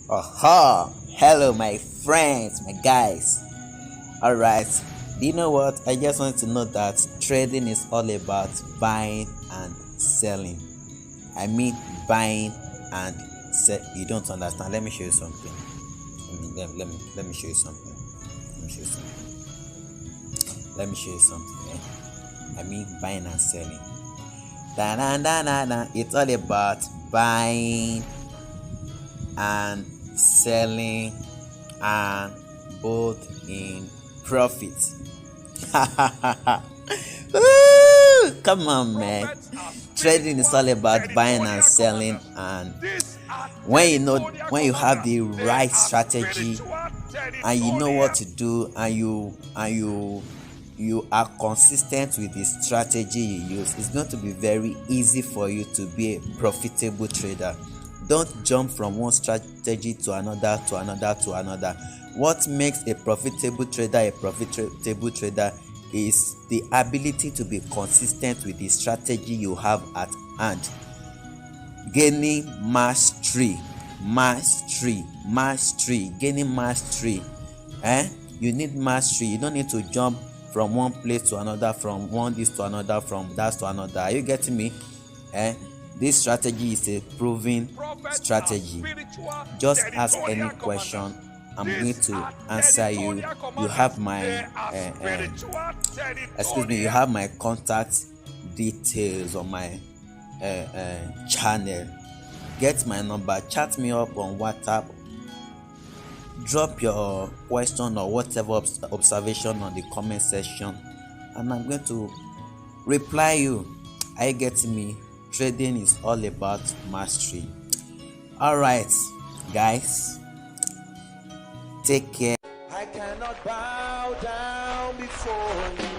Aha! Hello, my friends, my guys. Alright, do you know what? I just want to know that trading is all about buying and selling. I mean, buying and sell. You don't understand. Let me show you something. Let me show you something. Let me show you something. Let me show you something. I mean, buying and selling. It's all about buying and selling, and both in profit. Come on, man. Trading is all about buying and selling, and when you have the right strategy and you know what to do, and you are consistent with the strategy you use, it's going to be very easy for you to be a profitable trader. Don't jump from one strategy to another. What makes a profitable trader is the ability to be consistent with the strategy you have at hand. Gaining mastery. Gaining mastery. You need mastery. You don't need to jump from one place to another, from one this to another, from that to another. Are you getting me? This strategy is a proven strategy. Just ask any question, I'm going to answer you. You have my you have my contact details on my channel. Get my number, chat me up on WhatsApp, drop your question or whatever observation on the comment section, and I'm going to reply you. Are you getting me? Trading is all about mastery. All right, guys, take care. I cannot bow down before you.